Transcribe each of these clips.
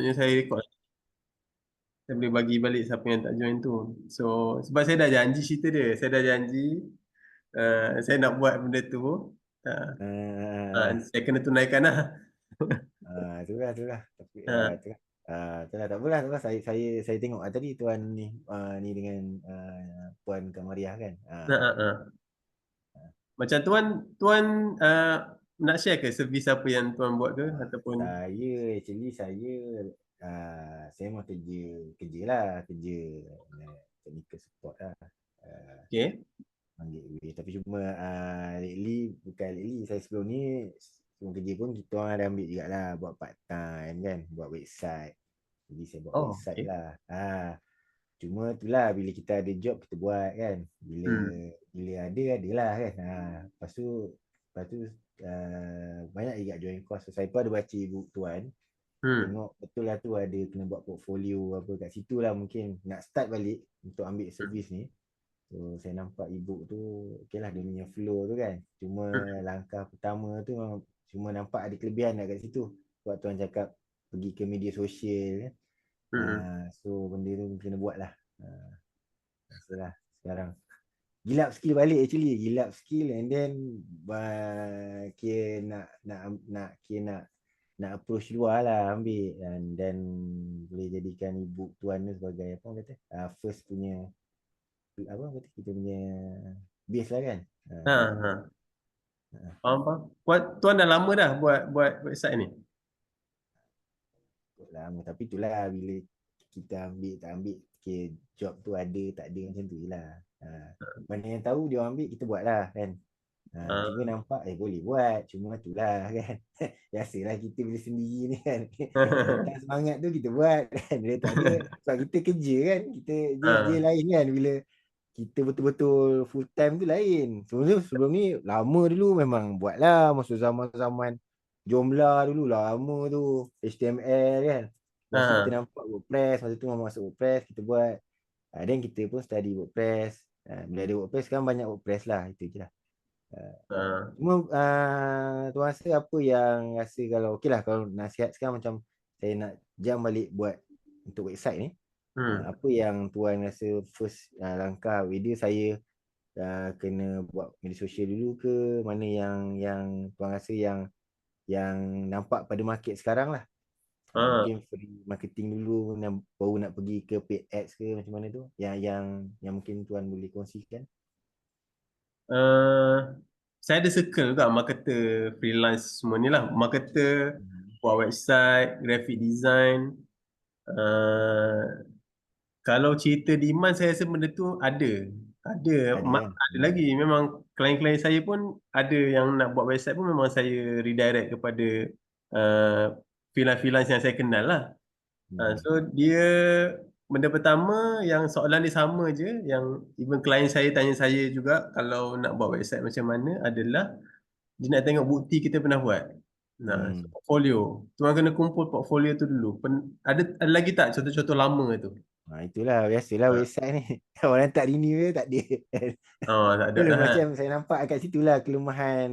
Maksudnya saya record. Saya boleh bagi balik siapa yang tak join tu. So, sebab saya dah janji cerita dia. Saya dah janji saya nak buat benda tu. Uh, Ah, saya kena tunaikan lah. itulah. Tapi Uh, itulah. Itulah tak apalah, itulah saya tengok tadi tuan ni ni dengan puan Kamariah kan. uh, uh, uh. Macam tuan, tuan nak share ke servis apa yang tuan buat ke? Ataupun, Saya mau kerja kerja lah kerja technical support lah. Uh, okay. Ambil duit. Tapi cuma bukan lately, saya sebelum kerja pun kita orang ada ambil juga lah buat part time kan, buat website. Jadi saya buat Oh, website okay. lah. Cuma itulah bila kita ada job kita buat kan. Bila Hmm. bila adalah kan. Lepas tu banyak juga join course. So, saya pun ada baca buku tuan. Hmm. Tengok betul lah tu ada kena buat portfolio apa kat situ lah, mungkin nak start balik untuk ambil servis ni. So saya nampak ebook tu okey lah, dia punya flow tu kan. Cuma Hmm. langkah pertama tu memang cuma nampak ada kelebihan lah kat situ. Sebab tuan cakap pergi ke media sosial kan. Hmm. So benda tu kena buat lah. Rasalah sekarang gilap skill balik, actually gilap skill, and then kira nak approach luar lah ambil, dan boleh jadikan ebook tuan tu sebagai apa orang kata, first punya apa kata kita punya base lah kan. Ha, Gitu. ha. Faham, faham. Tuan dah lama dah buat buat website ni? Lama, tapi itulah bila kita ambil tak ambil, okay, job tu ada tak ada macam tu je lah. Mana yang tahu dia orang ambil, kita buat lah kan. Cuma Ha. nampak boleh buat, cuma itulah kan. Biasalah kita bila sendiri ni kan. Datang semangat tu kita buat kan. Bila tak ada, sebab kita kerja kan, kita dia Ha. lain kan. Bila kita betul-betul full time tu lain. Sebelum ni lama dulu memang buat lah, masa zaman-zaman Joomla dulu lama tu, HTML kan. Lepas tu kita Ha. nampak WordPress, masa tu memang masuk WordPress kita buat. Dan kita pun study WordPress. Bila ada WordPress sekarang banyak WordPress lah, itu je lah. Ha. Cuma tuan rasa apa yang rasa, kalau okey lah, kalau nasihat sekarang macam saya nak jam balik buat untuk website ni, Hmm. apa yang tuan rasa first langkah, whether saya kena buat media sosial dulu ke, mana yang tuan rasa yang nampak pada market sekarang lah. Ha. Mungkin free marketing dulu, baru nak pergi ke paid ads ke, macam mana tu yang mungkin tuan boleh kongsikan. Uh, saya ada circle juga marketer freelance semua ni lah. Marketer, buat website, graphic design. Uh, Kalau cerita demand, saya rasa benda tu ada. Ada, Ada kan. ada lagi. Memang klien-klien saya pun ada yang nak buat website pun memang saya redirect kepada uh, freelance-freelance yang saya kenal lah. So dia, benda pertama yang soalan dia sama je, yang even klien saya tanya saya juga kalau nak buat website macam mana adalah dia nak tengok bukti kita pernah buat. Nah, so Hmm. portfolio. Tuan kena kumpul portfolio tu dulu. Ada lagi tak contoh-contoh lama tu? Itulah biasalah Ha. website ni. Orang tak renew dia tak ada. Oh, tak ada Itulah dah. macam saya nampak kat situ lah kelemahan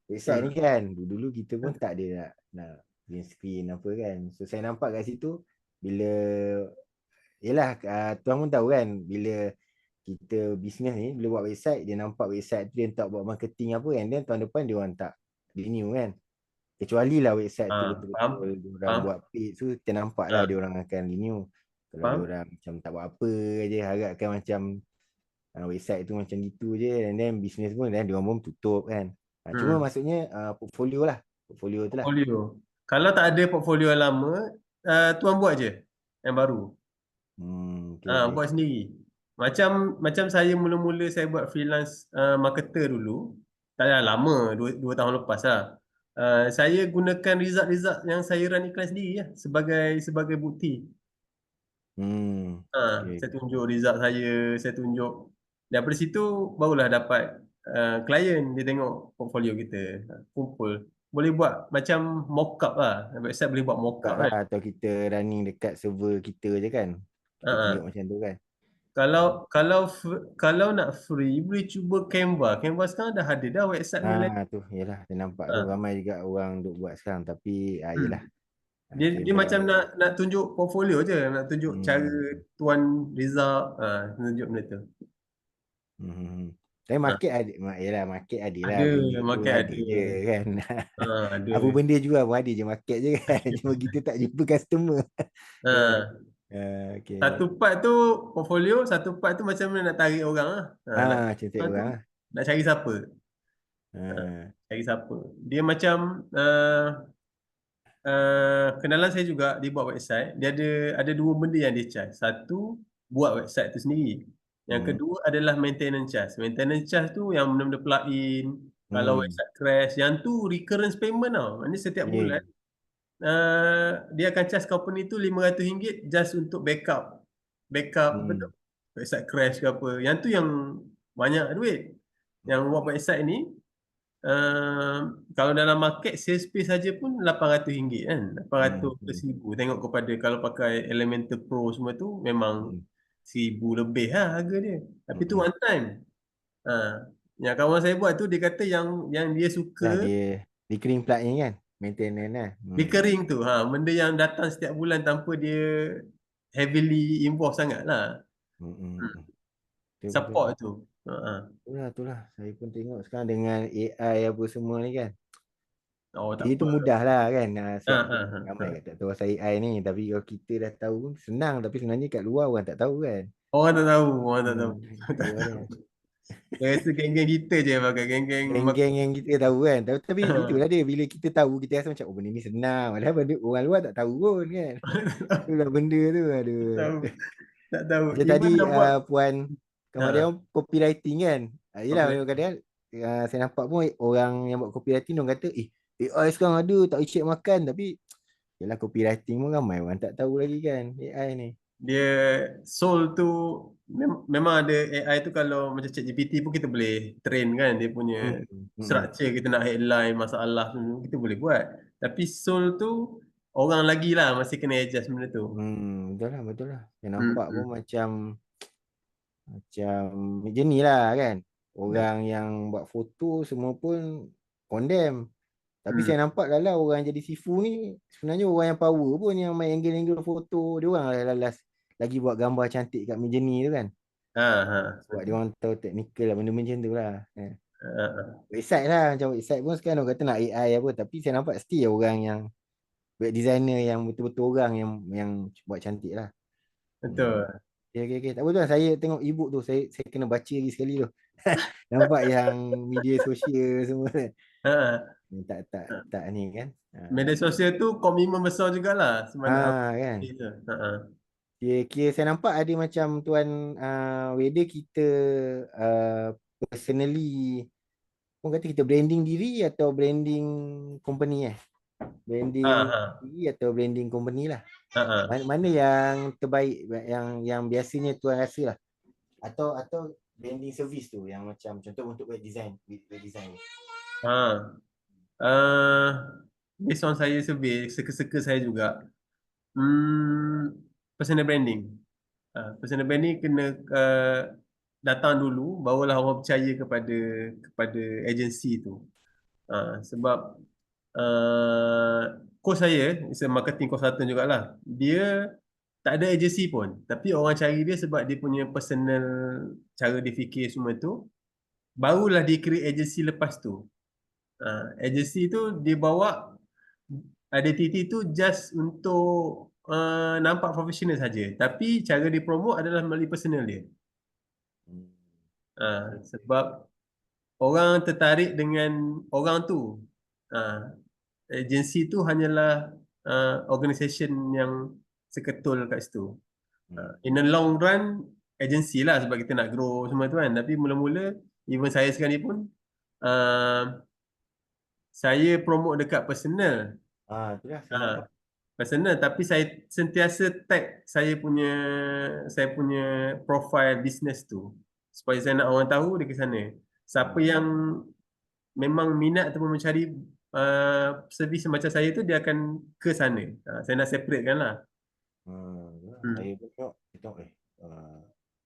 website ni Hmm. kan. Dulu kita pun tak ada nak green screen apa kan. So saya nampak kat situ bila, yelah, tuan pun tahu kan, bila kita bisnes ni, bila buat website, dia nampak website tu dia tak buat marketing apa kan, dan tahun depan dia orang tak renew kan. Kecuali lah website tu betul-betul Faham? dia orang Faham? buat paid, so kita nampak lah dia Ha. orang akan renew. Kalau dia Faham? orang macam tak buat apa je, harapkan macam website tu macam gitu je, and then bisnes pun dan dia orang pun tutup kan. Cuma Hmm. maksudnya portfolio lah, portfolio tu lah. Portfolio. Kalau tak ada portfolio yang lama, tuan buat je yang baru. Okay, okay. Buat sendiri. Macam macam saya mula-mula saya buat freelance marketer dulu. Tak ada lama, dua tahun lepas lah. Saya gunakan result-result yang saya run iklan sendiri lah sebagai bukti. Okay. Saya tunjuk result saya tunjuk. Daripada situ barulah dapat klien, dia tengok portfolio kita. Kumpul. Boleh buat macam mock-up lah. Website boleh buat Kat mock-up lah, kan. atau kita running dekat server kita je kan. Ha, Kita tunjuk ha. macam tu kan. Kalau kalau kalau nak free boleh cuba Canva. Canva sekarang dah ada dah website boleh lain. Tu, yelah, saya nampak tu Ha. ramai juga orang duk buat sekarang. Tapi, yelah, Hmm. Dia Okay, dia macam baik. nak tunjuk portfolio je, nak tunjuk cara Hmm. Tuan Rizal tunjuk benda tu. Hmm. Tapi Ha, market ada, yalah market ada lah, ada benda tu market ada ada. je kan. Ada. Apa benda jual pun ada je market je kan. Cuma kita tak jumpa customer kan. Ha, Okay. satu part tu portfolio, satu part tu macam mana nak tarik orang lah. Nak Cantik orang tu orang lah. nak cari siapa? Ha, cari siapa? Dia macam kenalan saya juga dia buat website. Dia ada dua benda yang dia charge. Satu, buat website tu sendiri. Yang Hmm. kedua adalah maintenance charge. Maintenance charge tu yang benda-benda plugin, kalau Hmm. website crash, yang tu recurrence payment tau. Maksudnya setiap bulan Yeah. dia akan charge company tu RM500 just untuk backup apa tu? Hmm. Website crash ke apa. Yang tu yang banyak duit. Yang buat website ni uh, kalau dalam market sales pay saja pun RM800 kan. lapan Hmm. ratus ke Hmm. 1000 tengok kepada kalau pakai Elementor Pro semua tu memang Hmm. 1000 lebih lah harga dia. Tapi tu Hmm. one time. Uh, yang kawan saya buat tu dia kata yang dia suka Dah dia recurring plug ni kan. Maintenance lah. recurring tu benda yang datang setiap bulan tanpa dia heavily involved sangat lah. Hmm. Hmm. Hmm. Hmm. Betul, betul. Support tu. Itulah. Saya pun tengok sekarang dengan AI apa semua ni kan. Oh tak Dia tu apa. mudah lah kan. Ha, Siap ha, ha, ramai ha. kat tak tahu pasal AI ni. Tapi kalau kita dah tahu pun senang. Tapi sebenarnya kat luar orang tak tahu kan. Orang tak tahu, orang tak tahu. Itu Tak dia. tahu. Saya rasa geng-geng kita je yang pakai geng-geng Geng-geng yang kita tahu kan. Tapi itulah dia. Bila kita tahu, kita rasa macam, oh benda ni senang. Padahal benda orang luar tak tahu pun kan. Itulah benda tu. Aduh. tak tahu, tak tahu. Macam tadi Even nak buat Puan Kamaria ha, copywriting kan. Yelah copywriting. kadang saya nampak pun orang yang buat copywriting dia kata AI sekarang ada tak icek makan. Tapi yelah copywriting pun ramai orang tak tahu lagi kan AI ni. Dia soul tu memang ada AI tu kalau macam ChatGPT pun kita boleh train kan dia punya Hmm. Hmm. structure kita nak headline masalah tu kita boleh buat. Tapi soul tu orang lagi lah masih kena adjust benda tu. Betul lah, betul lah. Saya Hmm. nampak pun macam macam ni lah kan. Orang yang buat foto semua pun condemn. Tapi Hmm. saya nampak kalau orang jadi sifu ni sebenarnya orang yang power pun yang main angle-angle foto. Dia orang lah last lagi buat gambar cantik kat Midjourney tu kan. Sebab dia Betul. orang tahu teknikal lah benda macam tu lah. Ha. Website lah macam website pun sekarang orang kata nak AI apa tapi saya nampak still orang yang web designer yang betul-betul orang yang buat cantik lah. Hmm. Betul. Okay. Tak apa tuan, saya tengok ebook tu, saya kena baca lagi sekali tu. Nampak yang media sosial semua kan. Ha. Tak tak tak ni kan. Media sosial tu komitmen besar jugalah semana Kan. update tu. Kira saya nampak ada macam tuan whether kita uh, personally pun kata kita branding diri atau branding company Ha, branding ha, diri atau branding company lah. ha. Mana yang terbaik yang biasanya tuan rasa lah atau branding service tu yang macam contoh untuk web design. Ha. Uh, Based on saya survey, seka-seka saya juga. Personal branding. Personal branding kena datang dulu, barulah orang percaya kepada agensi tu. Sebab uh, coach saya, is a marketing consultant jugalah. Dia tak ada agensi pun, tapi orang cari dia sebab dia punya personal cara dia fikir semua tu. Barulah dia create agensi lepas tu. Agensi tu dia bawa identity tu just untuk nampak profesional saja. Tapi cara dia promote adalah melalui personal dia. Hmm. Sebab orang tertarik dengan orang tu. Agensi tu hanyalah organisation yang seketul kat situ. Hmm. In the long run, agensi lah sebab kita nak grow semua tu kan. Tapi mula-mula, even saya sekarang ni pun, uh, saya promote dekat personal. Itulah saya Ah, nampak. Personal tapi saya sentiasa tag saya punya profile business tu supaya saya nak orang tahu dia ke sana. Siapa Hmm. yang memang minat ataupun mencari servis macam saya tu dia akan ke sana. Saya nak separatekan lah. Itulah. Hmm. Saya pun tengok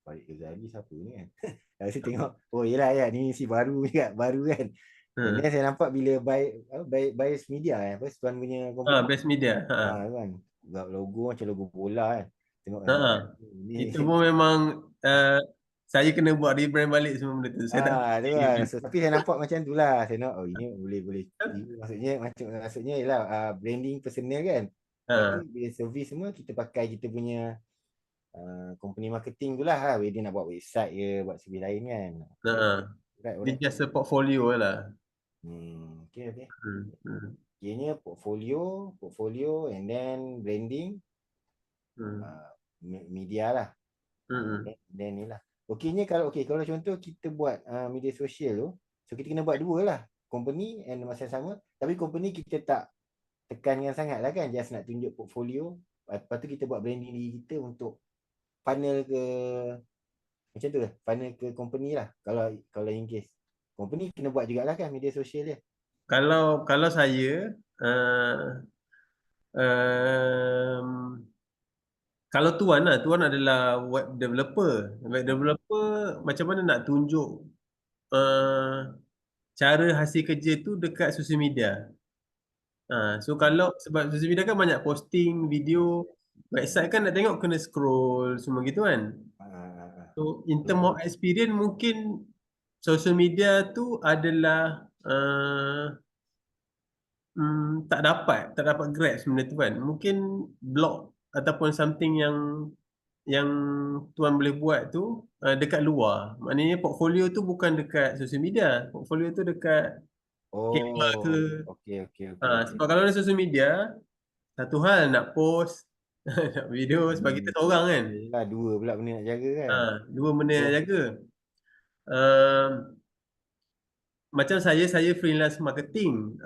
Farid Ghazali siapa ni kan. Saya tengok, oh yelah ya, ni si baru juga, baru kan. And Ha. then saya nampak bila Bias Media Tuan punya company. Best media. Ha. Kan. Logo macam logo bola kan. Tengok Ha. nampak. Itu Ni pun memang saya kena buat rebrand balik semua benda tu. Saya tak tu lah. So, tapi saya nampak macam tu lah. Saya nampak, ini boleh. Maksudnya ialah branding personal kan. Lepas tu Ha. bila servis semua kita pakai kita punya company marketing tu lah. Dia nak buat website ke, buat servis lain kan. Okay. Ha. Dia Alright. just a portfolio lah. Okay. Hmm. Hmm. Kiranya portfolio and then branding, Hmm. media lah. Hmm. Then ni lah. Kalau contoh kita buat media sosial tu, so kita kena buat dua lah. Company and masa sama. Tapi company kita tak tekankan sangat lah kan. Just nak tunjuk portfolio. Lepas tu kita buat branding diri kita untuk funnel ke, macam tu lah. Funnel ke company lah. Kalau in case. Company kena buat jugalah kan media sosial dia. Kalau saya um, kalau Tuan adalah web developer. Web developer macam mana nak tunjuk cara hasil kerja tu dekat sosial media. So kalau sebab sosial media kan banyak posting video, website kan nak tengok kena scroll semua gitu kan. So in term of experience mungkin social media tu adalah tak dapat grasp benda tu kan. Mungkin blog ataupun something yang tuan boleh buat tu dekat luar. Maknanya portfolio tu bukan dekat social media. Portfolio tu dekat Canva ke. Okay. Sebab kalau di social media satu hal nak post nak video sebab kita seorang kan. Yelah, dua pula benda nak jaga kan. Dua benda nak So, jaga. Macam saya freelance marketing.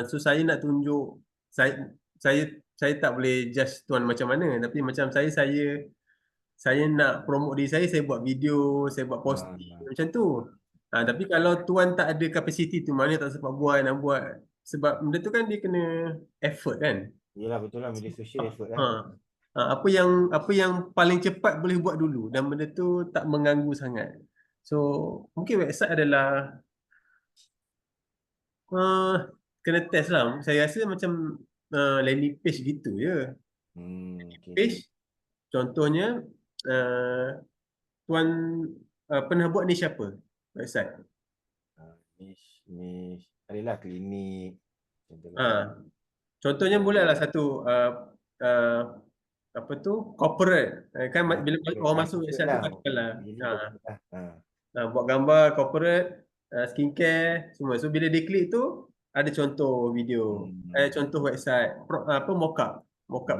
So saya nak tunjuk saya saya saya tak boleh judge tuan macam mana, tapi macam saya nak promote diri saya buat video, saya buat posting macam tu. Tapi kalau tuan tak ada capacity tu, mana tak sempat buat nak buat, sebab benda tu kan dia kena effort kan. yelah betul lah, media sosial effort Ha. lah. Apa yang paling cepat boleh buat dulu dan benda tu tak mengganggu sangat. So mungkin website adalah kena test lah. Saya rasa macam landing page gitu je. Okay. Page contohnya tuan pernah buat ni siapa website? Niche adalah klinik. Contohnya bolehlah satu apa tu corporate kan bila orang masuk website tu katakanlah buat gambar corporate skincare semua. So bila dia klik tu ada contoh video, contoh website, apa mockup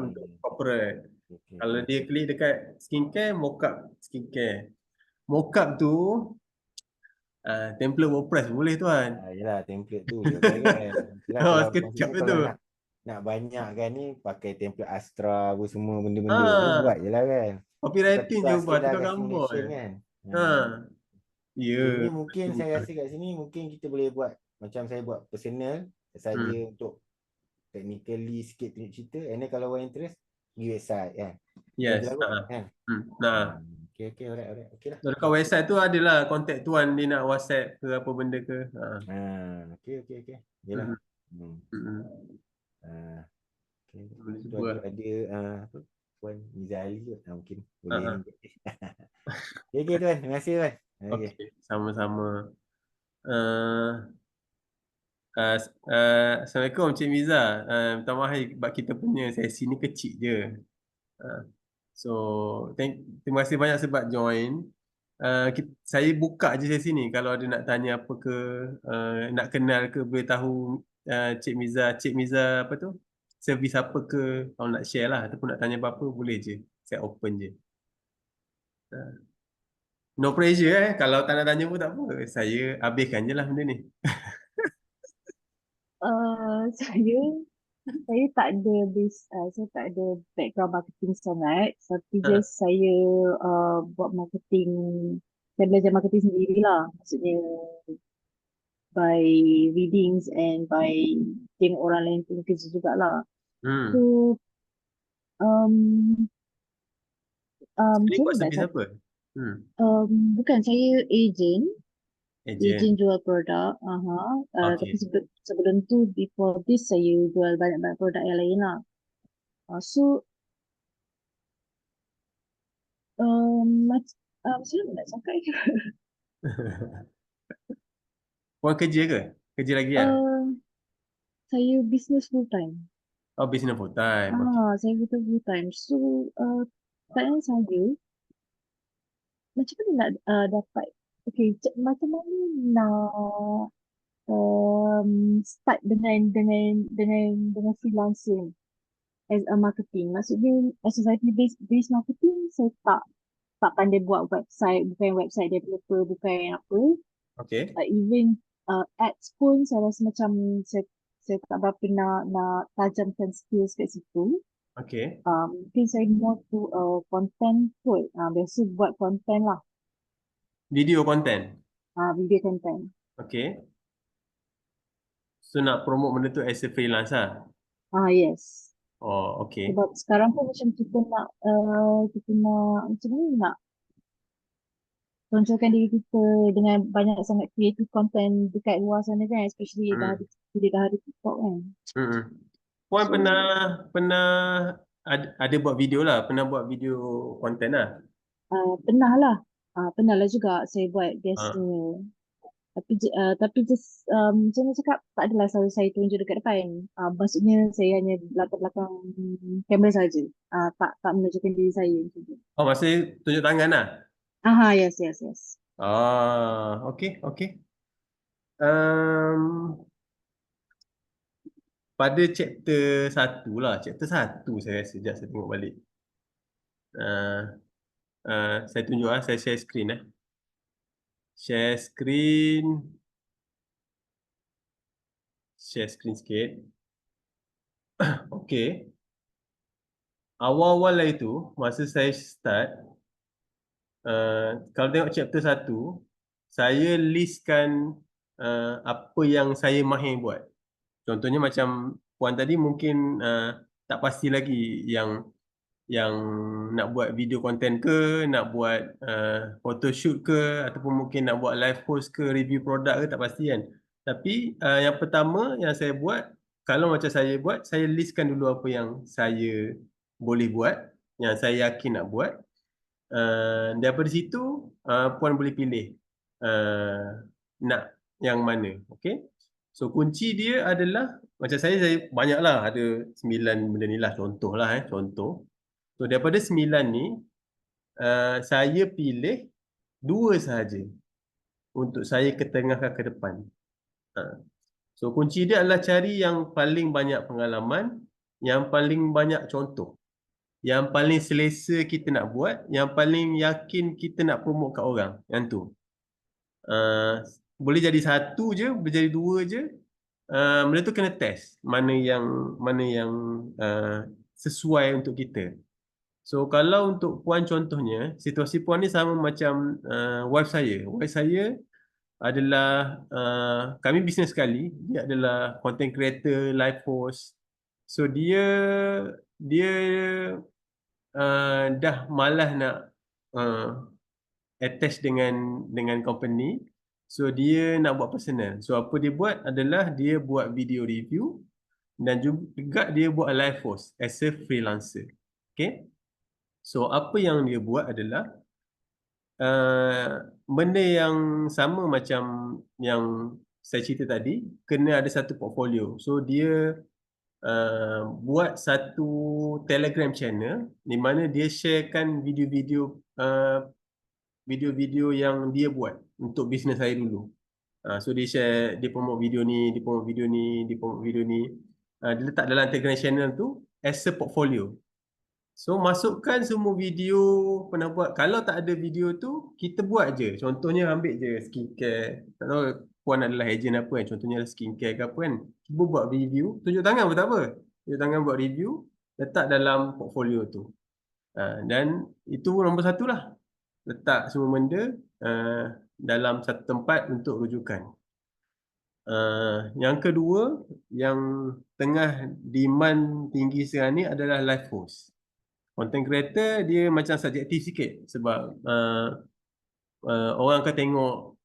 untuk corporate. Kalau dia klik dekat skincare, mockup skincare. Mockup tu template WordPress boleh tuan. Yelah template tu je kan. Sekejap Kalau tu. nak banyak kan ni pakai template Astra apa semua benda-benda tu buat je lah kan. Copywriting je buat tukar kasi gambar je. kan. Ya. Ini mungkin saya rasa kat sini mungkin kita boleh buat macam saya buat personal saja untuk technically sikit tunjuk cerita, and then kalau orang interest pergi website kan. Yes. Okay, alright. Okay lah. Dekat website tu adalah kontak tuan, dia nak WhatsApp ke apa benda ke. Okay. Yalah. Tuan tu ada apa? Puan Nizali tu mungkin boleh. Okay tuan, terima kasih tuan. Okay, sama-sama. Assalamualaikum Cik Miza. Minta maaf sebab kita punya sesi ni kecil je. So terima kasih banyak sebab join. Saya buka je sesi ni. Kalau ada nak tanya apa ke, nak kenal ke, boleh tahu Cik Miza apa tu, servis apa ke, kalau nak share lah ataupun nak tanya apa-apa boleh je. Saya open je. No pressure kalau tak nak tanya pun tak apa. Saya habiskan je lah benda ni. Saya tak ada saya tak ada background marketing sangat, tapi just saya buat marketing, saya belajar marketing sendirilah, maksudnya by readings and by tengok orang lain punya kerja jugalah. So Ini macam buat mana nak servis cakap? apa? Bukan, saya agent. Agent. jual produk. Tapi Okay. sebelum tu, before this, saya jual banyak-banyak produk yang lain lah. So, macam mana nak cakap je? Puan kerja ke? Kerja lagi kan? Saya business full time. Oh, business full time. Okay. Saya betul full time. So, pertanyaan saya, macam mana nak dapat, okay, macam mana nak start dengan freelancing as a marketing. Maksudnya, as society based marketing, saya tak pandai buat website, bukan website developer, bukan apa. Okay. Even ads pun saya rasa macam saya tak berapa nak tajamkan skills kat situ. Okay. Mungkin saya more to content kot. Biasa buat content lah. Video content. Video content. Okay. So nak promote benda tu as a freelance lah. Yes. Oh, okay. Sebab sekarang pun macam kita nak macam mana nak tonjolkan diri kita dengan banyak sangat creative content dekat luar sana kan, especially dah ada TikTok kan. Puan So, pernah ada buat video lah, pernah buat video content lah. pernah lah juga saya buat biasanya. Tapi just macam mana cakap, tak adalah selalu saya tunjuk dekat depan. Maksudnya saya hanya belakang kamera saja. Tak menunjukkan diri saya macam tu. Oh, maksudnya tunjuk tangan lah. Yes. Okay, okay. Pada chapter 1 lah, chapter 1 saya rasa, sekejap saya tengok balik. Saya tunjuk lah, saya share screen . Share screen sikit. Okay. Awal-awal lah itu, masa saya start, kalau tengok chapter 1, saya listkan apa yang saya mahir buat. Contohnya macam puan tadi mungkin tak pasti lagi yang nak buat video content ke, nak buat photoshoot ke, ataupun mungkin nak buat live post ke, review produk ke, tak pasti kan. Tapi yang pertama yang saya buat, kalau macam saya buat, saya listkan dulu apa yang saya boleh buat, yang saya yakin nak buat. Daripada situ puan boleh pilih nak yang mana. Okay. So kunci dia adalah macam saya banyaklah, ada 9 benda ni lah, contoh lah contoh. So daripada 9 ni saya pilih 2 sahaja untuk saya ketengahkan ke depan. So kunci dia adalah cari yang paling banyak pengalaman, yang paling banyak contoh, yang paling selesa kita nak buat, yang paling yakin kita nak promote kat orang. Yang tu boleh jadi 1 je, boleh jadi 2 je. Benda tu kena test mana yang sesuai untuk kita. So kalau untuk puan contohnya, situasi puan ni sama macam wife saya. Wife saya adalah kami bisnes sekali. Dia adalah content creator, live host. So dia dah malas nak attach dengan company. So dia nak buat personal. So apa dia buat adalah dia buat video review dan juga dia buat live host as a freelancer. Okay. So apa yang dia buat adalah benda yang sama macam yang saya cerita tadi, kena ada satu portfolio. So dia buat satu Telegram channel di mana dia sharekan video-video yang dia buat untuk bisnes saya dulu. So dia share, dia promote video ni, dia promote video ni, dia promote video ni. Dia letak dalam Telegram channel tu as a portfolio. So masukkan semua video pernah buat. Kalau tak ada video tu, kita buat je. Contohnya ambil je skincare. Tak tahu puan adalah agent apa kan. Contohnya skincare ke apa kan. Cuba buat review. Tunjuk tangan pun tak apa. Tunjuk tangan buat review. Letak dalam portfolio tu. Dan itu nombor 1 lah. Letak semua benda dalam satu tempat untuk rujukan. Yang kedua, yang tengah demand tinggi sekarang ni adalah live host. Content creator dia macam subjektif sikit sebab orang akan tengok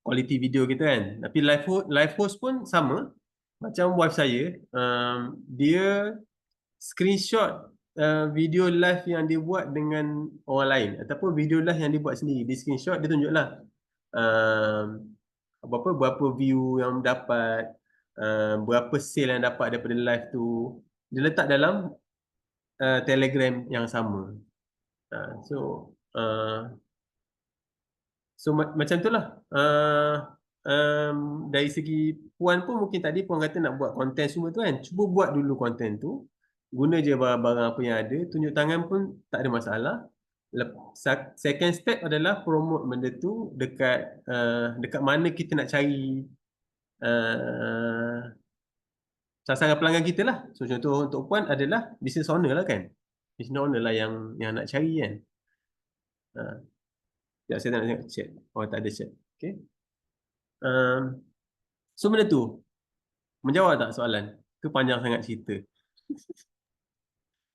quality video kita kan. Tapi live host pun sama. Macam wife saya, dia screenshot video live yang dia buat dengan orang lain ataupun video live yang dia buat sendiri. Dia screenshot, dia tunjuklah berapa view yang dapat, berapa sale yang dapat daripada live tu. Dia letak dalam Telegram yang sama. So macam tu lah. Dari segi Puan pun mungkin tadi Puan kata nak buat konten semua tu kan. Cuba buat dulu konten tu. Guna je barang-barang apa yang ada. Tunjuk tangan pun tak ada masalah. Second step adalah promote benda tu dekat mana kita nak cari sasaran pelanggan kita lah. So contoh untuk Puan adalah business owner lah kan. Business owner lah yang nak cari kan. Ya, saya nak tengok chat. Oh, tak ada chat. Okay. So benda tu menjawab tak soalan? Ke panjang sangat cerita?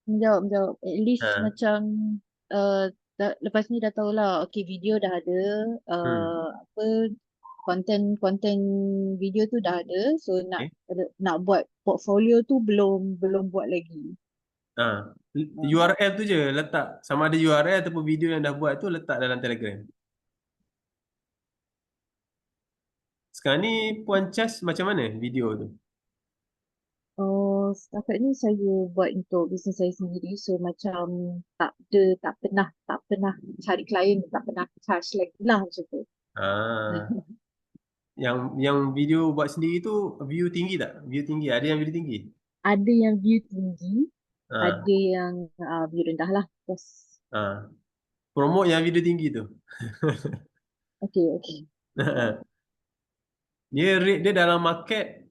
Menjawab. At least Ha. macam lepas ni dah tahulah. Okay, video dah ada. Apa konten video tu dah ada. So nak buat portfolio tu belum buat lagi. URL tu je letak. Sama ada URL ataupun video yang dah buat tu letak dalam Telegram. Sekarang ni Puan Chas macam mana video tu? Oh, setakat ni saya buat untuk bisnes saya sendiri. So macam tak pernah cari klien, tak pernah charge lagi lah macam tu. Yang video buat sendiri tu view tinggi tak? View tinggi. Ada yang view tinggi? Ada yang view tinggi, ada yang view rendah lah. Yes. Promote yang video tinggi tu. Okay. Dia rate dia dalam market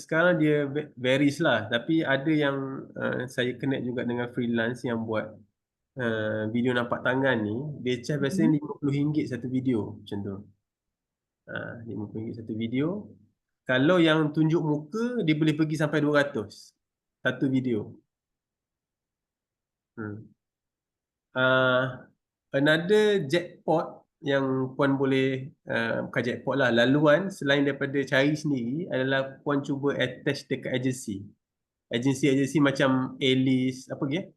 sekarang dia varies lah. Tapi ada yang saya connect juga dengan freelance yang buat video nampak tangan ni. Dia charge biasanya RM50 satu video macam tu. RM50 satu video. Kalau yang tunjuk muka dia boleh pergi sampai 200 satu video. Another jackpot yang Puan boleh bukan jackpot lah, laluan selain daripada cari sendiri adalah Puan cuba attach dekat agency macam A-list apa ke,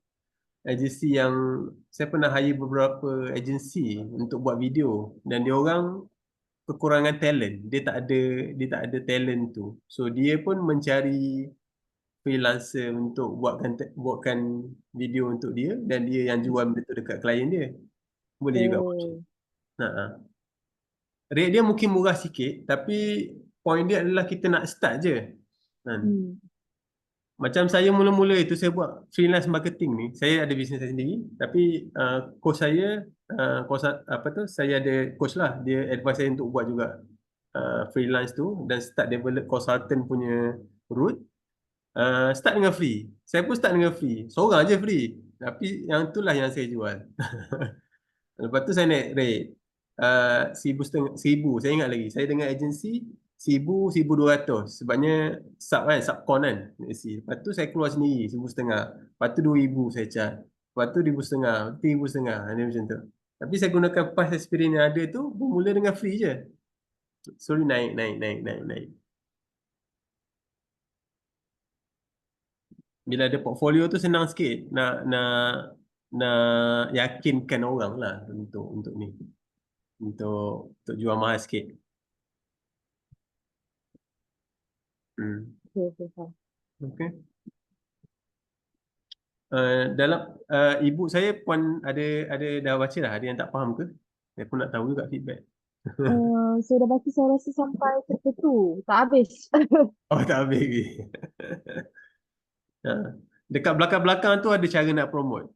agency yang saya pernah hire beberapa agency untuk buat video dan dia orang kekurangan talent, dia tak ada talent tu, so dia pun mencari freelancer untuk buatkan video untuk dia dan dia yang jual benda tu dekat klien dia. Boleh juga buat. Rate dia mungkin murah sikit, tapi point dia adalah kita nak start je. Macam saya mula-mula itu saya buat freelance marketing ni, saya ada bisnes saya sendiri, tapi coach saya saya ada coach lah, dia advise saya untuk buat juga freelance tu dan start develop consultant punya route. Start dengan free. Saya pun start dengan free. Seorang je free. Tapi yang itulah yang saya jual. Lepas tu saya naik rate. 1,500. Saya ingat lagi. Saya dengan agensi 1,000, 1,200. Sebabnya subcon kan. Lepas tu saya keluar sendiri 1,500. Lepas tu 2,000 saya charge. Lepas tu 1,500. 3,500. Dia macam tu. Tapi saya gunakan past experience yang ada tu, bermula dengan free je. Sorry, naik. Bila ada portfolio tu senang sikit nak yakinkan orang lah untuk ni, untuk jual mahal sikit. Okay. Dalam ibu saya Puan ada dah baca dah, ada yang tak faham ke? Saya pun nak tahu juga feedback. Saya dah baca, saya rasa sampai chapter 2, tak habis. Oh, tak habis lagi. Dekat belakang-belakang tu ada cara nak promote.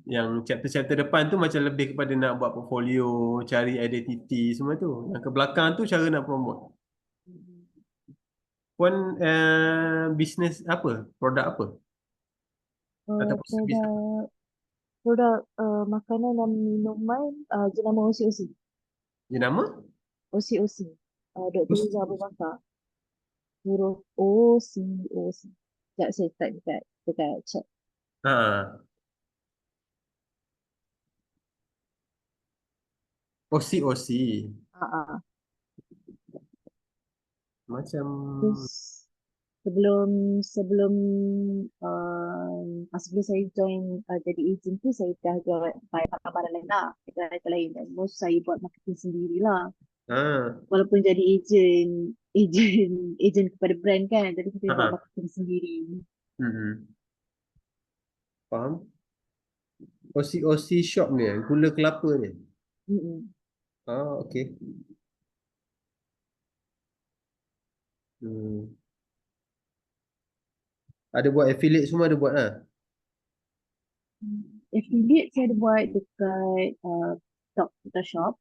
Yang chapter-chapter depan tu macam lebih kepada nak buat portfolio, cari identity semua tu. Yang ke belakang tu cara nak promote. Puan bisnes apa? Produk apa? Ataupun servis apa? Produk makanan dan minuman jenama OCOC. Jenama? OCOC. Dr. Riza Abu Bakar. Huruf OCOC. Sekejap saya type dekat chat. OC. Ah. Macam Terus sebelum sebelum sebelum saya join jadi agent tu, saya dah jual barang-barang lain lah, item lain, dan most saya buat marketing sendirilah. ah, Walaupun jadi agent kepada brand kan, jadi kita buat ah, marketing sendiri. faham. OC shop ni, gula kelapa ni. Mm-mm. Okey. Hmm. Ada buat affiliate semua ada buat lah. Affiliate saya ada buat dekat TikTok Shop,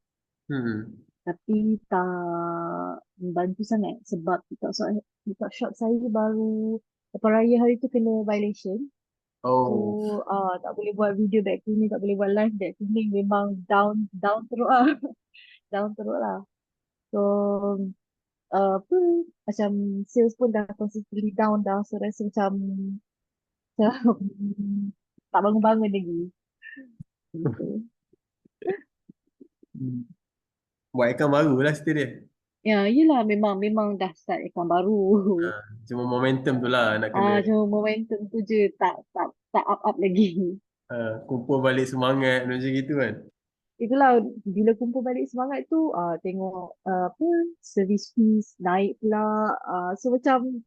Hmm. tapi tak membantu sangat sebab TikTok Shop saya baru lepas raya hari tu kena violation. So Oh. tak boleh buat video back to me, tak boleh buat live back to me, memang down teruk lah. Down teruk lah. So apa, macam sales pun dah consistently down dah. So rasa macam tak bangun-bangun lagi. Gitu. Hmm. Buat account baru lah cerita dia. Ya, yelah, memang memang dah start account baru. Cuma momentum tu lah nak kena Cuma momentum tu je tak up lagi. kumpul balik semangat macam gitu kan. Itulah, bila kumpul balik semangat tu tengok apa, service fees naik pula. So macam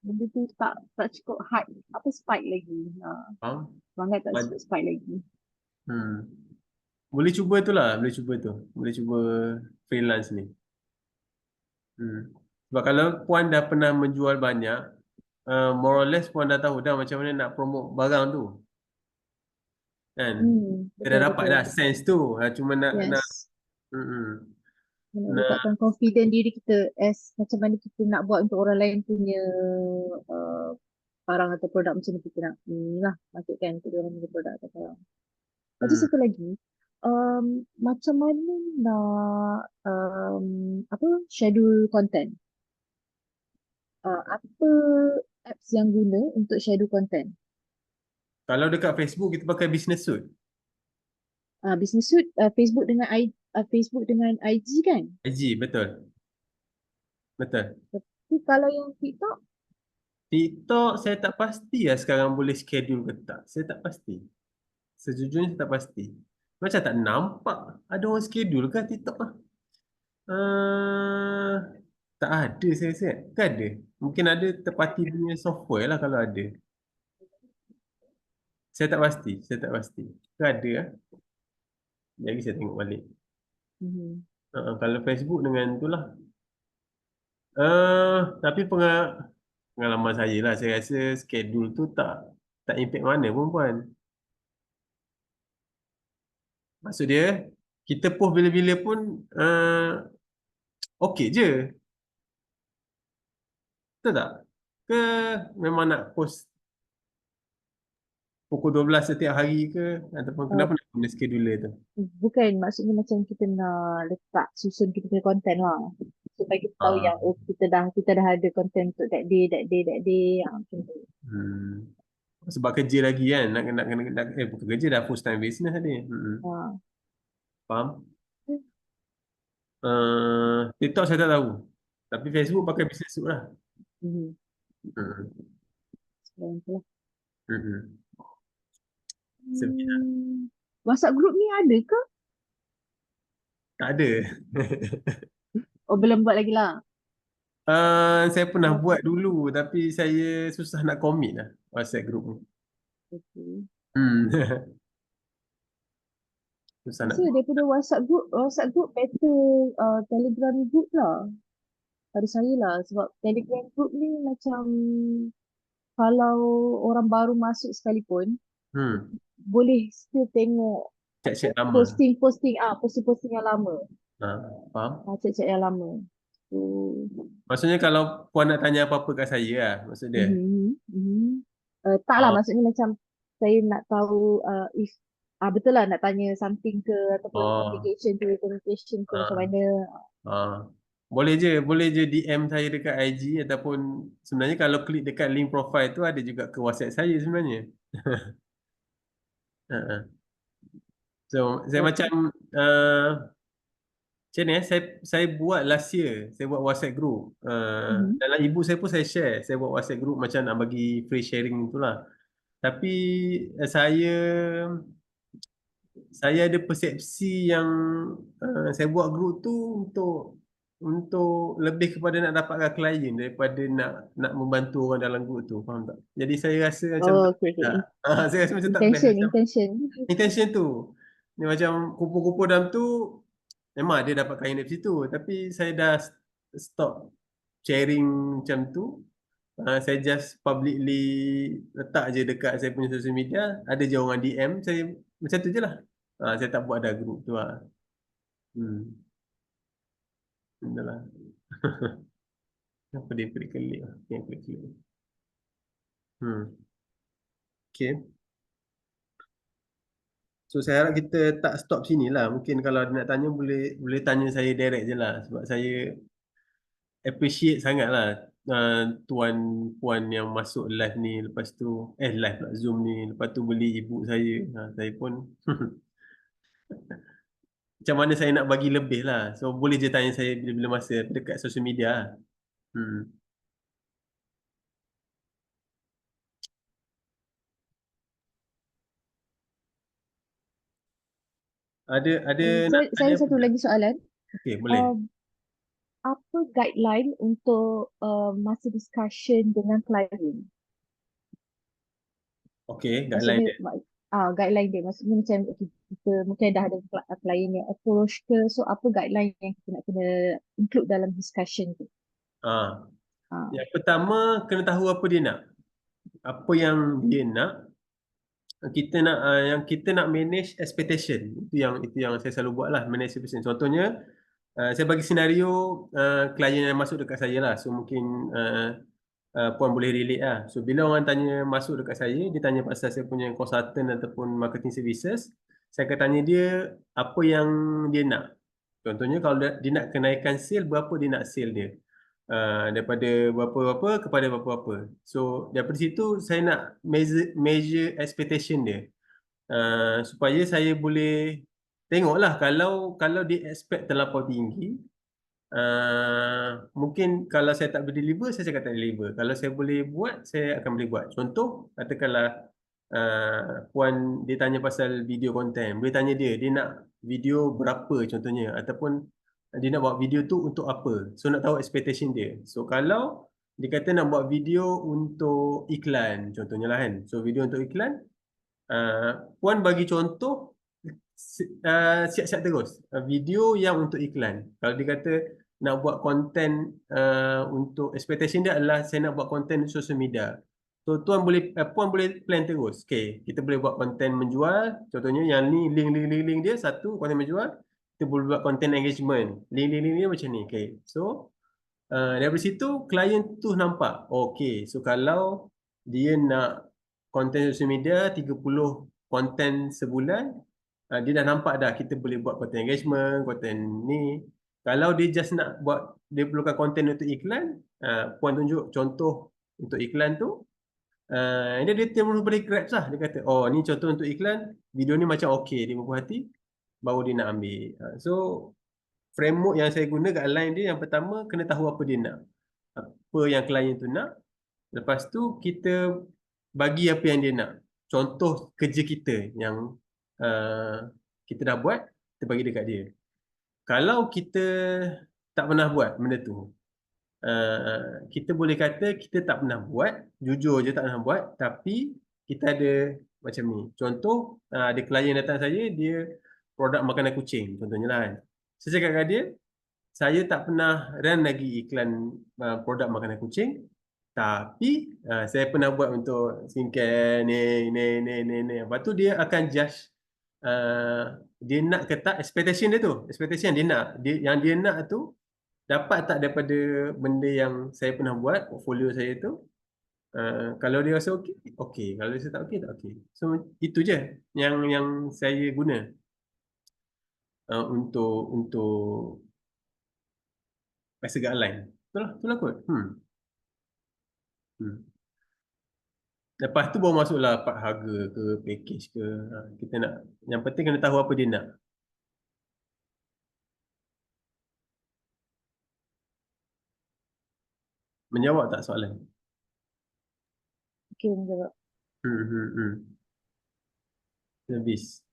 benda tu tak cukup high, apa, spike lagi. Faham? Semangat tak Bad- cukup spike lagi. Hmm. Boleh cuba tu lah, boleh cuba tu. Boleh cuba freelance ni. Hmm. Sebab kalau Puan dah pernah menjual banyak, more or less Puan dah tahu dah macam mana nak promote barang tu. Kan? Kita dah Betul dapat betul. dah sense tu. Cuma nak Yes. mm-mm. Nak Nak letakkan confident diri kita as macam mana kita nak buat untuk orang lain punya uh, barang atau produk, macam mana kita nak lah marketkan untuk orang punya produk atau barang. Lepas tu hmm. satu lagi, macam mana nak apa, schedule content. Apa apps yang guna untuk schedule content? Kalau dekat Facebook kita pakai business suit. Business Suite, Facebook dengan IG kan? IG betul. Betul. Tapi kalau yang TikTok, TikTok saya tak pasti lah sekarang boleh schedule ke tak. Saya tak pasti. Sejujurnya saya tak pasti. Macam tak nampak ada orang schedule ke TikTok lah. Uh, tak ada saya rasa. Tak ada. Mungkin ada terparti punya software lah kalau ada. Saya tak pasti. Saya tak pasti. Ke ada lah. Jadi saya tengok balik. mhm. Kalau Facebook dengan itulah. Tapi pengalaman saya lah. Saya rasa schedule tu tak impact mana pun puan. Maksud dia, kita post bila-bila pun okey je. Betul tak? Ke memang nak post pukul 12 setiap hari ke? Ataupun Uh, kenapa nak guna scheduler tu? Bukan, maksudnya macam kita nak letak susun kita punya content lah, supaya kita tahu Ah, yang kita dah ada content untuk that day macam tu. hmm. Sebab kerja lagi kan? Bukan kerja dah full time business tadi. Ah, Faham? TikTok saya tak tahu. Tapi Facebook pakai business suit lah. mhm. Hmm. Sebenarnya tu lah. Hmm. Sebenarnya Hmm, WhatsApp group ni ada ke? tak ada. Oh, belum buat lagi lah. Saya pernah buat dulu tapi saya susah nak commit lah WhatsApp group ni. Okay. Hmm. Susah nak. Rasa daripada WhatsApp group better Telegram group lah pada saya lah, sebab Telegram group ni macam kalau orang baru masuk sekalipun Hmm. boleh still tengok Chat-chat lama. posting-posting yang lama, Faham? chat-chat yang lama. So, Maksudnya kalau puan nak tanya apa-apa kat saya lah, maksud dia. tak lah, Oh, maksudnya macam saya nak tahu if betul lah nak tanya something ke, ataupun oh, communication ke macam ah, mana. ah. Boleh je DM saya dekat IG ataupun sebenarnya kalau klik dekat link profile tu ada juga ke WhatsApp saya sebenarnya. Ah, ah. So saya Okay. macam macam ni saya buat last year, saya buat WhatsApp group. Dalam ibu saya pun saya share, saya buat WhatsApp group macam nak bagi free sharing itulah. Tapi saya ada persepsi yang saya buat group tu untuk lebih kepada nak dapatkan klien daripada nak membantu orang dalam group tu, faham tak? Jadi saya rasa macam Oh, tak, okay, okay. saya rasa macam tak best Intention, macam intention. intention tu. Ni macam kumpul-kumpul dalam tu memang ada dapat klien dari situ, tapi saya dah stop sharing macam tu. Saya just publicly letak je dekat saya punya social media, ada je orang DM saya, macam tu je lah. Saya tak buat ada group tu lah. Itulah. Apa dia pelik-pelik lah. Yang pelik-pelik. Okay. So saya harap kita tak stop sini lah. Mungkin kalau ada nak tanya boleh tanya saya direct je lah. Sebab saya appreciate sangat lah tuan puan yang masuk live ni, lepas tu live lah Zoom ni, lepas tu beli ibu saya. Saya pun macam mana saya nak bagi lebih lah. So boleh je tanya saya bila-bila masa dekat social media lah. Hmm. Ada nak Saya tanya ada apa satu tak? lagi soalan. Okey, boleh. Apa guideline untuk masa discussion dengan klien? Okey, guideline Maksudnya, dia. guideline dia. Maksudnya macam okay, kita mungkin dah ada klien yang approach ke. So, apa guideline yang kita nak kena include dalam discussion tu? Ah, Ah, yang pertama kena tahu apa dia nak. Apa yang dia nak, yang kita nak manage expectation. Itu yang saya selalu buat lah, manage expectation. Contohnya, saya bagi senario klien yang masuk dekat saya lah. So mungkin puan boleh relate lah. So bila orang tanya masuk dekat saya, dia tanya pasal saya punya consultant ataupun marketing services, saya akan tanya dia apa yang dia nak. Contohnya kalau dia nak kenaikan sale, berapa dia nak sale dia. Daripada berapa-berapa kepada berapa-berapa. So daripada situ saya nak measure expectation dia. Supaya saya boleh tengoklah kalau dia expect terlampau tinggi, mungkin kalau saya tak boleh deliver, saya cakap tak deliver. Kalau saya boleh buat, saya akan boleh buat. Contoh, katakanlah puan dia tanya pasal video content, boleh tanya dia nak video berapa contohnya, ataupun dia nak buat video tu untuk apa. So nak tahu expectation dia. So kalau dia kata nak buat video untuk iklan contohnya lah kan. So video untuk iklan, puan bagi contoh siap-siap terus video yang untuk iklan. Kalau dia kata nak buat konten untuk expectation dia adalah saya nak buat konten di social media. So puan boleh plan terus. Okay, kita boleh buat konten menjual. Contohnya yang ni link dia satu konten menjual. Kita boleh buat konten engagement. Link dia macam ni. Okay, so daripada situ klien tu nampak. Okay, so kalau dia nak konten social media 30 konten sebulan, dia dah nampak dah kita boleh buat konten engagement, konten ni. Kalau dia just nak buat, dia perlukan konten untuk iklan, puan tunjuk contoh untuk iklan tu. Dia terus boleh grab lah. Dia kata, oh ni contoh untuk iklan, video ni macam okay, dia berpuas hati, baru dia nak ambil. So framework yang saya guna kat line dia, yang pertama kena tahu apa dia nak, apa yang klien tu nak. Lepas tu kita bagi apa yang dia nak. Contoh kerja kita yang uh, kita dah buat, kita bagi dekat dia. Kalau kita tak pernah buat benda tu, kita boleh kata kita tak pernah buat, jujur je tak pernah buat, tapi kita ada macam ni. Contoh, ada klien datang saya, dia produk makanan kucing, contohnya lah kan. Saya cakap kat dia, saya tak pernah run lagi iklan produk makanan kucing, tapi saya pernah buat untuk skincare ni. Lepas tu dia akan judge dia nak ke tak, expectation dia tu. Expectation dia nak. Yang dia nak tu dapat tak daripada benda yang saya pernah buat, portfolio saya tu. Kalau dia rasa okey, okey. Kalau dia rasa tak okey, tak okey. So itu je yang saya guna untuk rasa guideline. Betul lah kot. Hmm. Lepas tu baru masuklah part harga ke, package ke. Kita nak, yang penting kena tahu apa dia nak. Menjawab tak soalan? Okay, menjawab. Habis.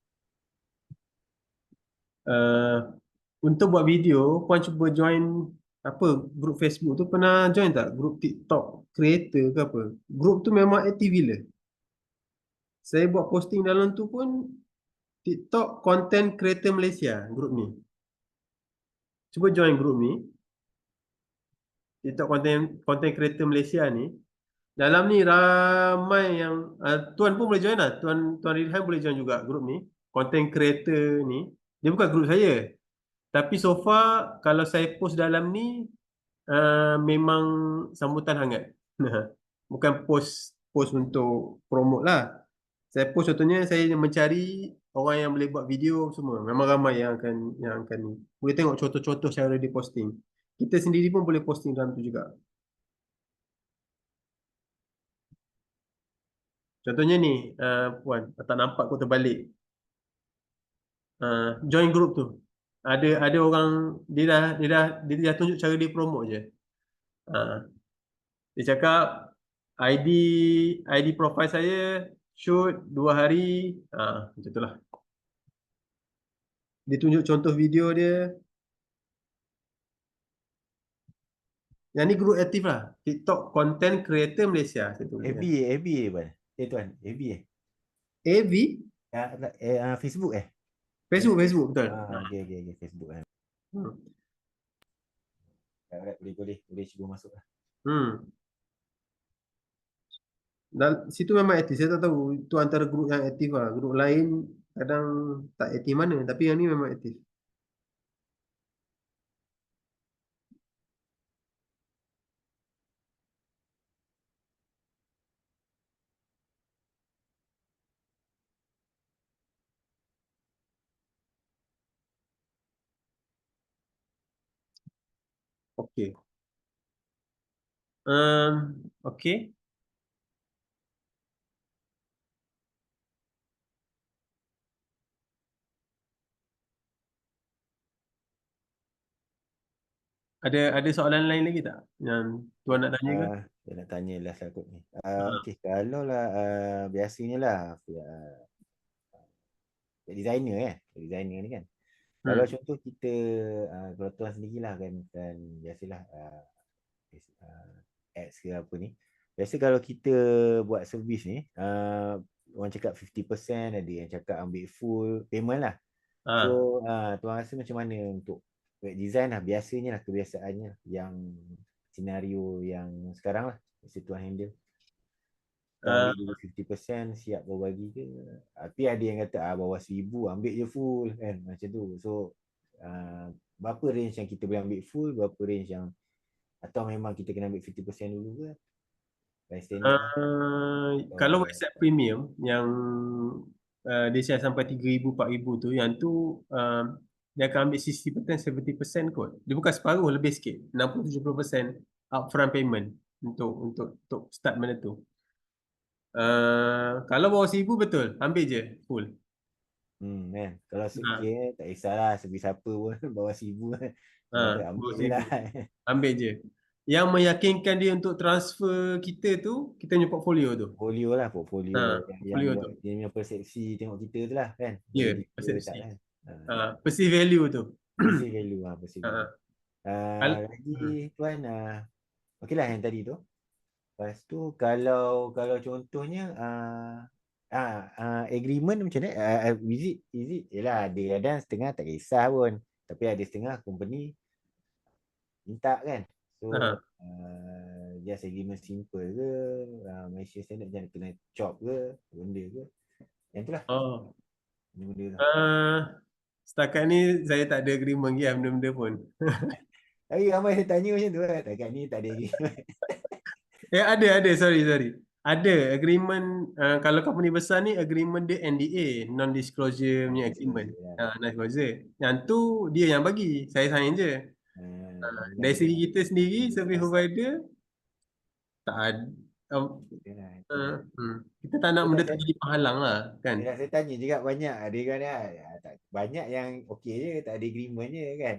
Untuk buat video, puan cuba join apa grup Facebook tu, pernah join tak grup TikTok creator ke apa? Grup tu memang aktif gila. Saya buat posting dalam tu pun TikTok Content Creator Malaysia, grup ni. Cuba join grup ni. TikTok Content Creator Malaysia ni. Dalam ni ramai yang tuan pun boleh join lah. Tuan Ridhan boleh join juga grup ni. Content Creator ni. Dia bukan grup saya. Tapi so far kalau saya post dalam ni memang sambutan hangat. Bukan post untuk promote lah. Saya post contohnya saya mencari orang yang boleh buat video semua. Memang ramai yang akan ni. Boleh tengok contoh-contoh cara dia posting. Kita sendiri pun boleh posting dalam tu juga. Contohnya ni, puan, tak nampak kau terbalik. Join group tu. Ada orang dia dah tunjuk cara dia promote je. Dia cakap ID profile saya shoot 2 hari, macam itulah. Dia tunjuk contoh video dia. Yang ni group aktif lah. TikTok Content Creator Malaysia. FB Tuan. Tuan, FB AV? Facebook Facebook betul. Okay, Facebook kan. Boleh cuba masuk lah. Dan situ memang aktif. Saya tak tahu itu antara grup yang aktif lah. Grup lain kadang tak aktif mana. Tapi yang ni memang aktif. Okey. Okey. Ada soalan lain lagi tak yang tuan nak tanya ke? Saya nak tanya lah takut ni. Okey, kalau lah biasanya lah designer ni kan. Kalau contoh kita kalau tuan sendirilah kan biasalah ads ke apa ni. Biasa kalau kita buat servis ni orang cakap 50%, ada yang cakap ambil full payment lah. So tuan rasa macam mana untuk web design lah, biasanya lah kebiasaannya yang senario yang sekarang lah mesti tuan handle. Tuan ambil dulu 50%, siap kau bagi ke? Tapi ada yang kata bawah 1,000 ambil je full kan, macam tu. So berapa range yang kita boleh ambil full, berapa range yang, atau memang kita kena ambil 50% dulu ke? Kalau website premium yang dia share sampai 3,000, 4,000 tu, yang tu dia akan ambil 60%, 70% kot. Dia bukan separuh, lebih sikit. 60-70% upfront payment untuk start benda tu. Kalau bawah 1,000 betul, ambil je full. Kan? Kalau tak kisahlah servis apa pun bawah 1,000 ambil je lah. Ambil je. Yang meyakinkan dia untuk transfer kita tu, kita punya portfolio tu. Portfolio yang portfolio buat dia punya persepsi tengok kita tu lah kan. Ya, persepsi. Perceived value tu. Perceived value. Lagi tuan, okey lah yang tadi tu. Lepas tu kalau contohnya agreement macam ni, is it yalah, ada setengah tak kisah pun, tapi ada setengah company minta kan. So just agreement simple ke, Malaysia standard jangan kena chop ke, benda ke, yang tu lah. Benda tu. Setakat ni saya tak ada agreement lagi benda-benda pun. Tapi ramai saya tanya macam tu lah, setakat ni tak ada agreement. Ada, sorry. Ada agreement, kalau company besar ni agreement dia NDA, non-disclosure punya agreement. Non-disclosure. Yang tu dia yang bagi, saya sign je. Dari segi kita sendiri, service provider, tak ada. Yalah, itulah. Kita tak nak Betul benda tak, tu saya, jadi penghalang lah kan. yalah, saya tanya juga banyak. Ada kan banyak yang okey je, tak ada agreement je kan.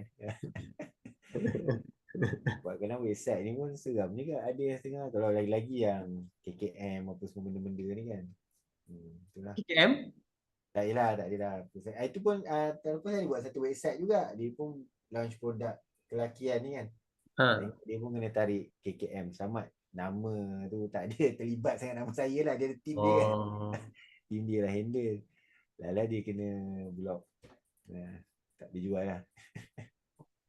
Buatkan website ni pun seram juga. Ada yang setengah kalau lagi-lagi yang KKM apa semua benda-benda ni kan. Itulah. KKM? Tak adalah, tak adalah. Itu pun terlepas saya buat satu website juga. Dia pun launch produk kelakian ni kan. Ha. Dia pun kena tarik KKM. Sama nama tu tak ada terlibat sangat nama saya lah. Dia ada tim dia kan. Oh. Tim dia lah handle. Lala dia kena block. Tak dijual lah.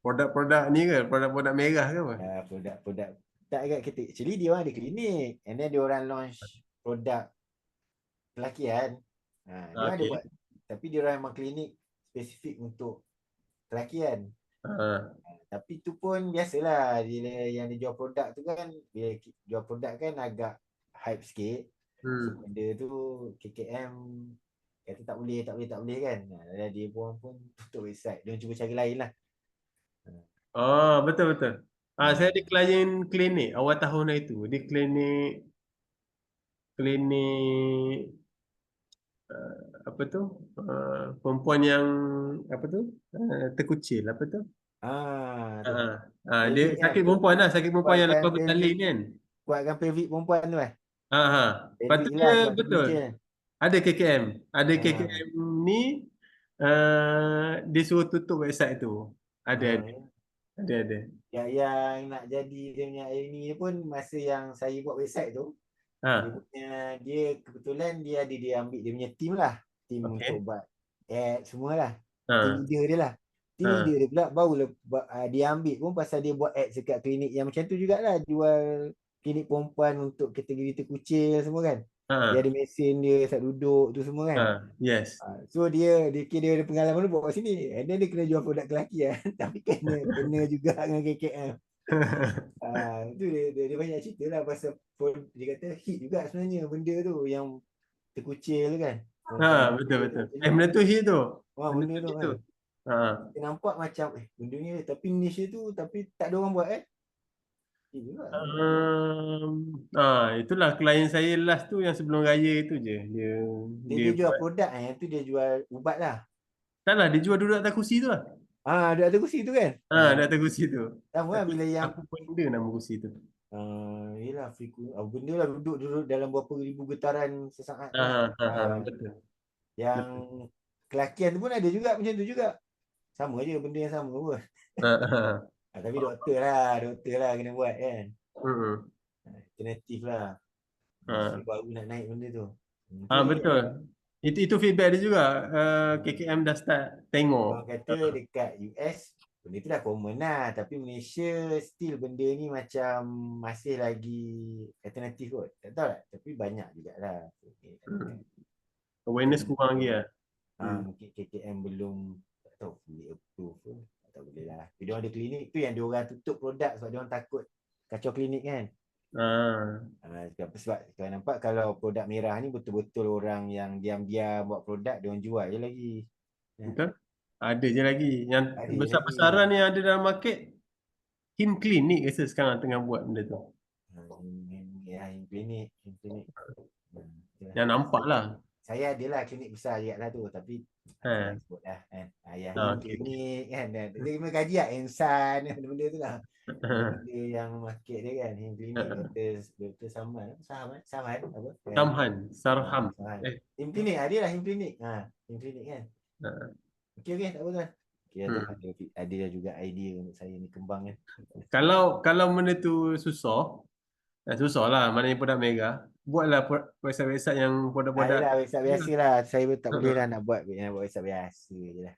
Produk-produk ni ke? Produk-produk merah ke apa? Produk-produk tak agak kita. Actually dia orang ada klinik. And then dia orang launch produk kelakian. Dia ada buat. Tapi dia orang memang klinik spesifik untuk kelakian. Tapi tu pun biasalah dia yang dia jual produk tu kan, dia jual produk kan agak hype sikit. So benda tu KKM kata tak boleh kan. Dia pun tutup website. Dia cuba cari lain lah. Oh, betul. Saya ada klien klinik awal tahun itu. Dia klinik apa tu? Perempuan yang apa tu? Terkucil apa tu? Tu. Dia Pelvic kan. sakit perempuan lah, sakit perempuan yang Kuatkan lepas bersalin kan. Kuatkan pelvic perempuan tu kan. Lepas tu Pelvic lah, dia kuat betul. temperature. Ada KKM. Ada KKM ni dia suruh tutup website tu. Ada. Yang nak jadi dia punya ini pun masa yang saya buat website tu, dia kebetulan dia ambil dia punya team lah, team untuk buat ad semua lah, team leader dia lah. Team leader dia pula baru dia ambil pun pasal dia buat ad dekat klinik yang macam tu jugalah, jual klinik perempuan untuk kategori terkucil semua kan. Dia ada mesin dia saat duduk tu semua kan. Yes. So dia kira dia ada pengalaman tu bawa sini. And then dia kena jual produk kelakian tapi kena juga dengan KKM. Itu dia banyak cerita lah pasal dia kata hit juga sebenarnya benda tu yang terkucil tu kan. Betul. Benda tu hit tu. Benda tu kan. Kita nampak macam benda ni tapi niche tu tapi tak ada orang buat itulah klien saya last tu yang sebelum raya tu je. Dia jual produk yang tu dia jual ubat lah. Taklah, dia jual duduk atas kursi tu lah. Duduk atas kursi tu kan. Duduk atas kursi tu. Sama lah bila yang apa benda nama kursi tu. Yelah benda lah duduk dalam berapa ribu getaran sesaat. Betul. Yang kelakian tu pun ada juga macam tu juga. Sama je benda yang sama pun. Tapi doktor lah kena buat kan. Alternatif lah. Baru nak naik benda tu. Betul. Itu feedback dia juga. KKM dah start tengok. Orang kata dekat US benda tu dah common lah. Tapi Malaysia still benda ni macam masih lagi alternatif kot. Tak tahu lah. Tapi banyak jugalah. Awareness kurang lagi lah. Mungkin KKM belum tak tahu boleh approve pun. Tak boleh lah. Tapi dia ada klinik tu yang dia orang tutup produk sebab dia orang takut kacau klinik kan. Sebab kalau nampak kalau produk merah ni betul-betul orang yang diam-diam buat produk dia orang jual je lagi. Betul. Ada je lagi. Yang besar-besaran ni ada dalam market. Him Clinic rasa sekarang tengah buat benda tu. Him Clinic. Yang nampak lah. Saya adalah klinik besar juga lah tu. Tapi sebut lah kan. Him Clinic kan. Dia kena kaji lah. Ensan benda-benda tu lah. Benda yang market dia kan. Him Clinic Dr. Samhan apa? Sarham. Him Clinic dia lah Him Clinic. Him Clinic kan. Okay, tak apa kan. Ada juga idea untuk saya ni kembang kan. Kalau benda tu susah lah, maknanya produk mega, buatlah website yang produk-produk. Adalah website biasa lah. Saya tak boleh lah nak buat website biasa je lah.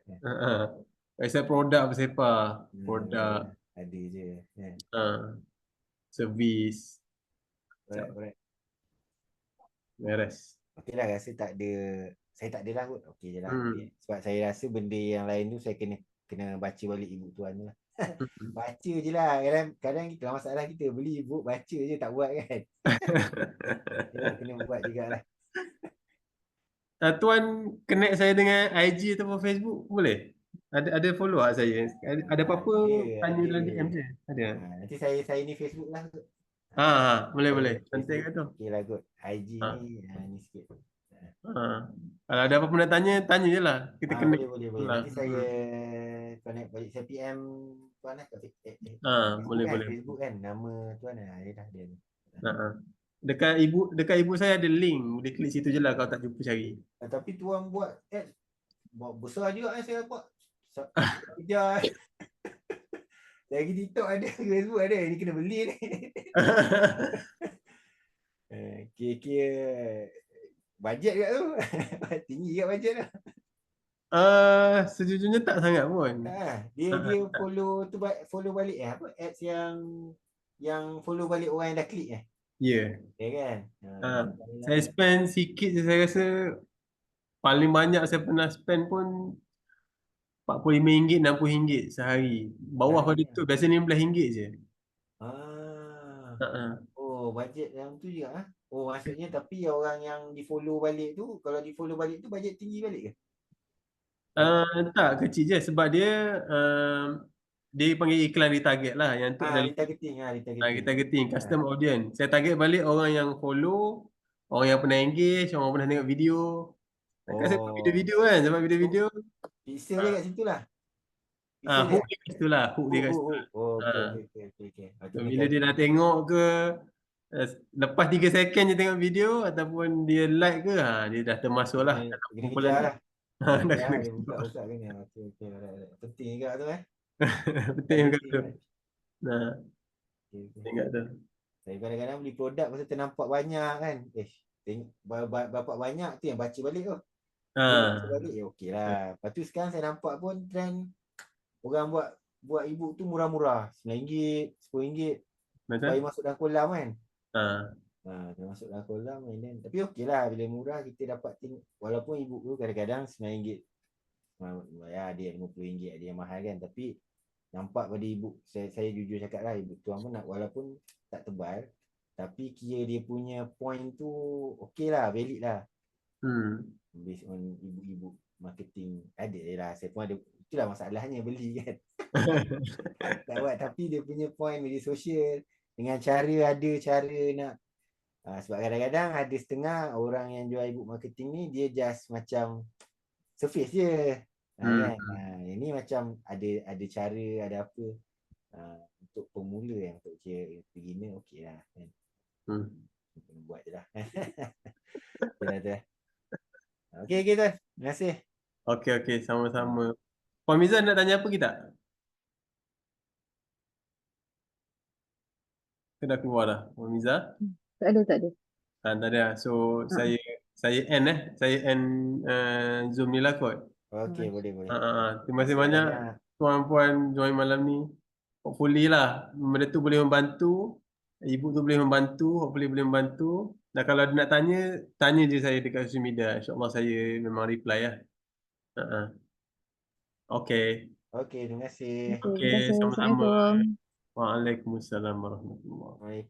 Website produk bersepah. Produk. Ada je. Servis. Correct. Beres. Okey lah, rasa tak ada. Saya tak ada lah kot. Okey je lah. Sebab saya rasa benda yang lain tu saya kena baca balik ibu tuan tu lah. Baca je lah. Kadang kita masalah kita beli book baca je tak buat kan. Kena buat jugalah. Tuan connect saya dengan IG ataupun Facebook boleh? Ada follow saya. Ada apa-apa tanya dalam DM je. Ada. Nanti saya ni Facebook lah. Boleh. Facebook, Cantik Facebook ke tu? okey lah kot. IG Ha. ni sikit. Kalau ada apa-apa nak tanya je lah. Kita kena Boleh. lah. Nanti saya connect balik. Saya PM tuan Facebook kan? Boleh. Facebook kan? Nama tuan dah dia ni. Ha. Dekat ibu saya ada link. Boleh klik situ je lah kalau tak jumpa cari. Tapi tuan buat buat besar juga saya buat. Kejar. Saya pergi TikTok ada, Facebook ada. Ni kena beli ni. Kira-kira bajet kat tu. Tinggi kat bajet lah. Sejujurnya tak sangat pun. Dia follow balik apa ads yang follow balik orang yang dah klik Ya. ya kan. Saya spend sikit je, saya rasa paling banyak saya pernah spend pun RM45, RM60 sehari. Bawah pada tu biasanya RM15 je. Bajet yang tu juga maksudnya tapi orang yang di follow balik tu, kalau di follow balik tu bajet tinggi balik ke? Tak, kecil je sebab dia dia panggil iklan retarget lah yang tu adalah retargeting custom audience. Saya target balik orang yang follow, orang yang pernah engage, orang pernah tengok video. Kat saya buat video-video kan, sebab video-video pixel dia kat situ lah. hook dia kat situ lah, hook dia kat situ. Okey. Bila dia dah tengok ke lepas 3 second je tengok video ataupun dia like ke, dia dah termasuk lah dalam kumpulan lah. dah kena Dia buka kan. Okey. Penting juga tu penting juga tu. Ingat tu. Saya kadang-kadang beli produk pasal ternampak banyak kan. Tengok bapak banyak tu yang baca balik tu. Baca balik okey lah. Lepas tu sekarang saya nampak pun trend orang buat e-book tu murah-murah. RM9, RM10. Supaya masuk dalam kolam kan. Termasuk dalam kolam tapi okey lah bila murah kita dapat tengok. Walaupun e-book tu kadang-kadang RM9. Ada yang RM50, ada yang mahal kan. Tapi nampak pada e-book, saya jujur cakap lah, e-book tuan pun walaupun tak tebal, tapi kira dia punya point tu okey lah, valid lah. Based on e-book marketing ada lah. Saya pun ada, itulah masalahnya beli kan. Tak buat, tapi dia punya point media sosial dengan cara nak sebab kadang-kadang ada setengah orang yang jual e-book marketing ni dia just macam surface je kan. Ini macam ada cara, ada apa untuk pemula yang untuk kira beginner okey lah kan. Buat je lah. Okey tuan. Terima kasih. Okey, sama-sama. Puan Miza nak tanya apa kita? Dah keluar dah, Puan Miza? Tak ada. Tak ada. So saya end Zoom ni lah kot. Okey, boleh. Terima kasih banyak tuan-puan join malam ni. Hopefully lah benda tu boleh membantu, ibu tu boleh membantu, hopefully boleh membantu. Dan kalau ada nak tanya je saya dekat social media. InsyaAllah saya memang reply lah. Okey. Okey, terima kasih. Okey, sama-sama. Assalamualaikum. Waalaikumsalam warahmatullahi wabarakatuh.